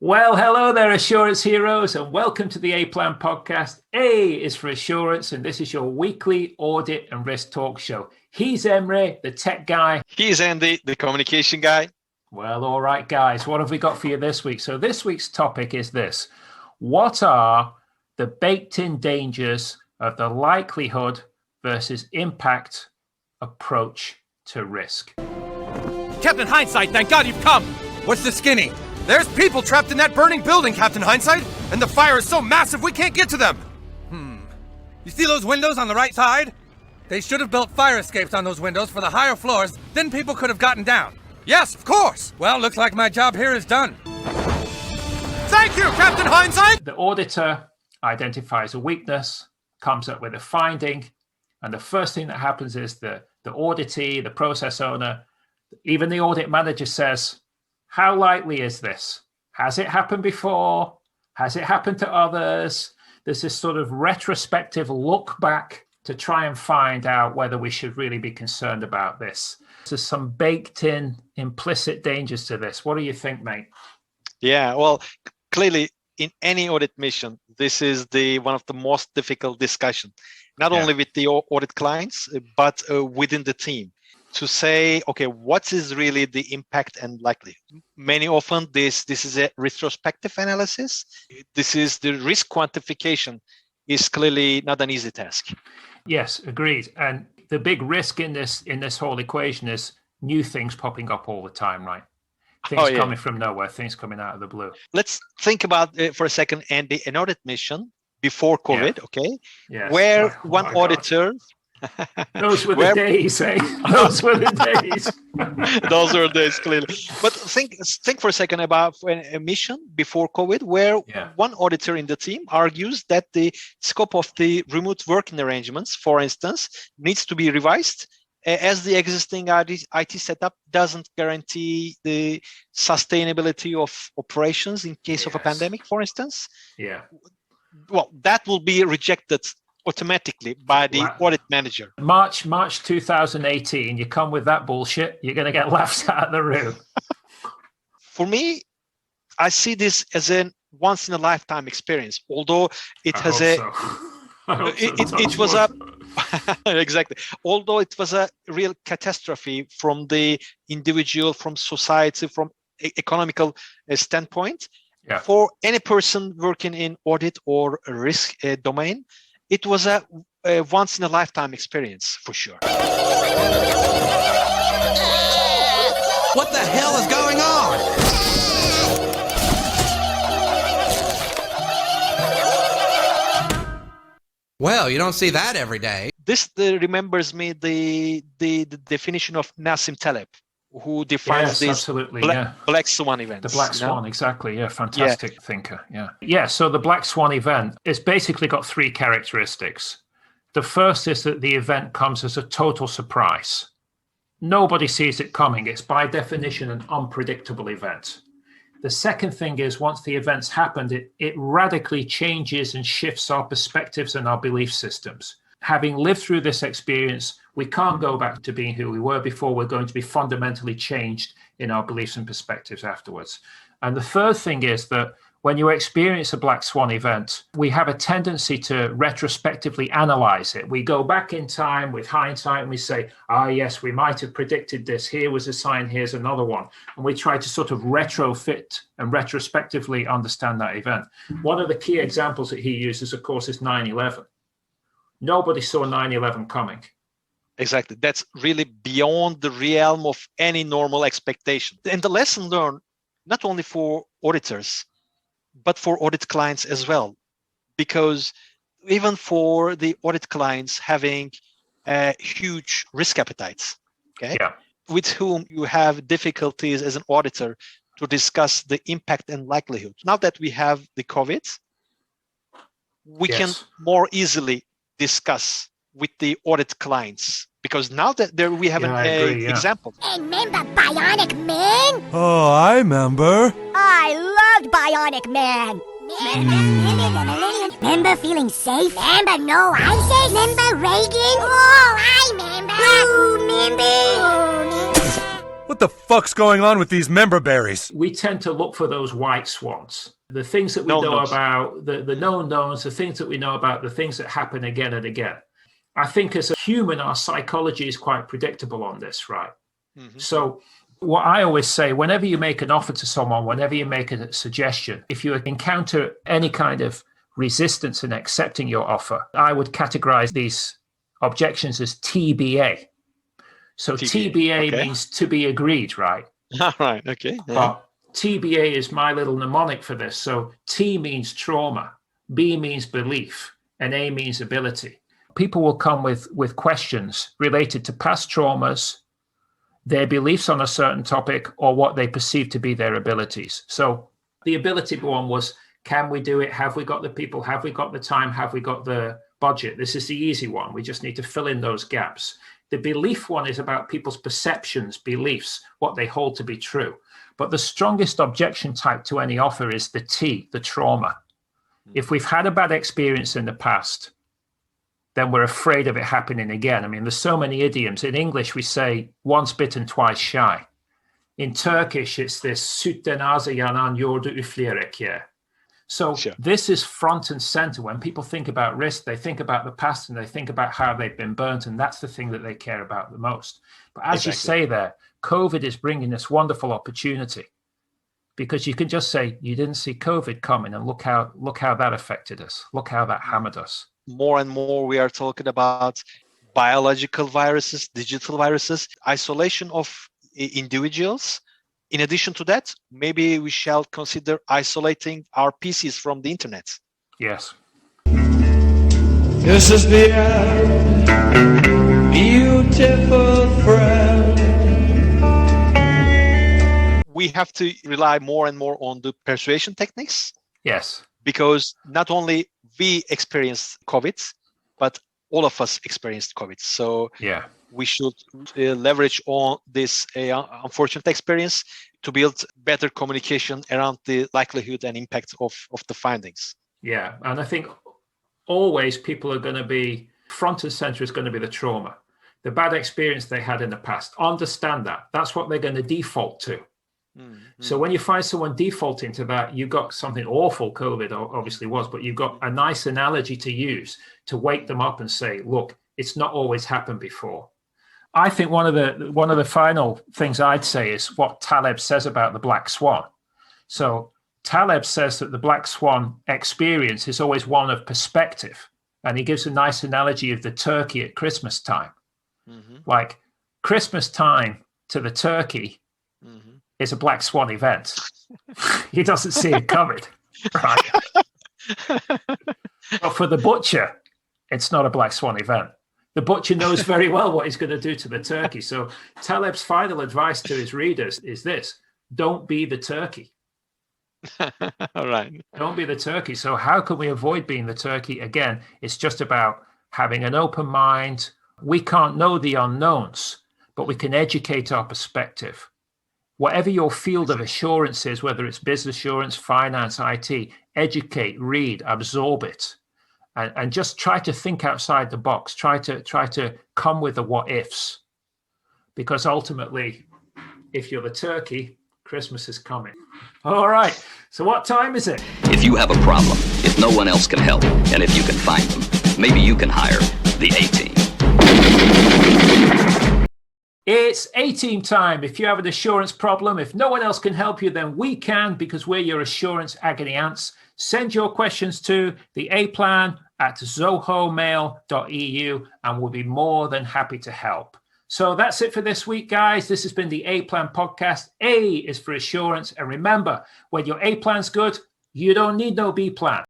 Well, hello there, assurance heroes, and welcome to the A-Plan podcast. A is for assurance, and this is your weekly audit and risk talk show. He's Emre, the tech guy. He's Andy, the communication guy. Well, all right, guys, what have we got for you this week? So this week's topic is this. What are the baked-in dangers of the likelihood versus impact approach to risk? Captain Hindsight, thank God you've come! What's the skinny? There's people trapped in that burning building, Captain Hindsight, and the fire is so massive we can't get to them! You see those windows on the right side? They should have built fire escapes on those windows for the higher floors, then people could have gotten down. Yes, of course! Well, looks like my job here is done. Thank you, Captain Hindsight! The auditor identifies a weakness, comes up with a finding, and the first thing that happens is the auditee, the process owner, even the audit manager says, how likely is this? Has it happened before? Has it happened to others? There's this sort of retrospective look back to try and find out whether we should really be concerned about this. There's some baked in implicit dangers to this. What do you think, mate? Yeah, well, clearly in any audit mission, this is one of the most difficult discussion, not only with the audit clients, but within the team. To say, okay, what is really the impact and likelihood? Many often this is a retrospective analysis. This is the risk quantification is clearly not an easy task. Yes, agreed. And the big risk in this whole equation is new things popping up all the time, right? Things coming from nowhere, things coming out of the blue. Let's think about for a second, Andy, an audit mission before COVID, okay? Yes. Where one auditor... Those were the days, eh? Those were the days. Those were days, clearly. But think for a second about a mission before COVID, where one auditor in the team argues that the scope of the remote working arrangements, for instance, needs to be revised as the existing IT setup doesn't guarantee the sustainability of operations in case of a pandemic, for instance. Yeah. Well, that will be rejected automatically by the audit manager. March 2018, you come with that bullshit, you're going to get laughed out of the room. For me, I see this as a once in a lifetime experience, although it has it was a exactly. Although it was a real catastrophe from the individual, from society, from economical standpoint. Yeah. For any person working in audit or risk domain, it was a once in a lifetime experience for sure. What the hell is going on? Well, you don't see that every day. This remembers me the definition of Nassim Taleb, who defines this black swan event. The black swan, exactly. Yeah, fantastic thinker. Yeah. So the black swan event is basically got three characteristics. The first is that the event comes as a total surprise. Nobody sees it coming. It's by definition an unpredictable event. The second thing is once the event's happened, it radically changes and shifts our perspectives and our belief systems. Having lived through this experience, we can't go back to being who we were before. We're going to be fundamentally changed in our beliefs and perspectives afterwards. And the third thing is that when you experience a black swan event, we have a tendency to retrospectively analyze it. We go back in time with hindsight and we say, yes, we might have predicted this. Here was a sign, here's another one. And we try to sort of retrofit and retrospectively understand that event. One of the key examples that he uses, of course, is 9/11. Nobody saw 9/11 coming. Exactly. That's really beyond the realm of any normal expectation. And the lesson learned, not only for auditors, but for audit clients as well. Because even for the audit clients having huge risk appetites, with whom you have difficulties as an auditor to discuss the impact and likelihood. Now that we have the COVID, we can more easily discuss with the audit clients, because now that we have an example. Hey, remember Bionic Man? Oh, I remember. I loved Bionic Man. Remember feeling safe? Remember no ISIS? Remember Reagan? Oh, I remember. What the fuck's going on with these member berries? We tend to look for those white swans. The things that we know about, the known knowns, the things that we know about, the things that happen again and again. I think as a human, our psychology is quite predictable on this, right? Mm-hmm. So what I always say, whenever you make an offer to someone, whenever you make a suggestion, if you encounter any kind of resistance in accepting your offer, I would categorize these objections as TBA. So TBA means to be agreed, right? All right, okay. Yeah. But TBA is my little mnemonic for this. So T means trauma, B means belief, and A means ability. People will come with questions related to past traumas, their beliefs on a certain topic, or what they perceive to be their abilities. So the ability one was, can we do it? Have we got the people? Have we got the time? Have we got the budget? This is the easy one. We just need to fill in those gaps. The belief one is about people's perceptions, beliefs, what they hold to be true. But the strongest objection type to any offer is the T, the trauma. If we've had a bad experience in the past, then we're afraid of it happening again. I mean, there's so many idioms. In English, we say once bitten, twice shy. In Turkish, it's this sütten ağzı yanan yoğurdu üfleyerek yer. So This is front and center. When people think about risk, they think about the past and they think about how they've been burnt. And that's the thing that they care about the most. But as you say there, COVID is bringing this wonderful opportunity, because you can just say, you didn't see COVID coming, and look how that affected us. Look how that hammered us. More and more we are talking about biological viruses, digital viruses, isolation of individuals. In addition to that, maybe we shall consider isolating our PCs from the internet. Yes. This is the end, beautiful friend. We have to rely more and more on the persuasion techniques. Yes. Because not only we experienced COVID, but all of us experienced COVID. So we should leverage on this unfortunate experience to build better communication around the likelihood and impact of the findings. Yeah, and I think always people are going to be, front and center is going to be the trauma, the bad experience they had in the past. Understand that. That's what they're going to default to. Mm-hmm. So when you find someone defaulting to that, you've got something awful, COVID obviously was, but you've got a nice analogy to use to wake them up and say, look, it's not always happened before. I think one of the final things I'd say is what Taleb says about the black swan. So Taleb says that the black swan experience is always one of perspective. And he gives a nice analogy of the turkey at Christmas time. Mm-hmm. Like Christmas time to the turkey is a black swan event. He doesn't see it coming, right? But for the butcher, it's not a black swan event. The butcher knows very well what he's going to do to the turkey. So Taleb's final advice to his readers is this: don't be the turkey. All right. Don't be the turkey. So how can we avoid being the turkey? Again, it's just about having an open mind. We can't know the unknowns, but we can educate our perspective. Whatever your field of assurance is, whether it's business assurance, finance, IT, educate, read, absorb it, and just try to think outside the box. Try to come with the what ifs, because ultimately, if you're the turkey, Christmas is coming. All right. So what time is it? If you have a problem, if no one else can help, and if you can find them, maybe you can hire the A-Team. It's A-Team time. If you have an assurance problem, if no one else can help you, then we can, because we're your assurance agony ants. Send your questions to the aplan@zohomail.eu, and we'll be more than happy to help. So that's it for this week, guys. This has been the A-Plan podcast. A is for assurance. And remember, when your A-Plan's good, you don't need no B-Plan.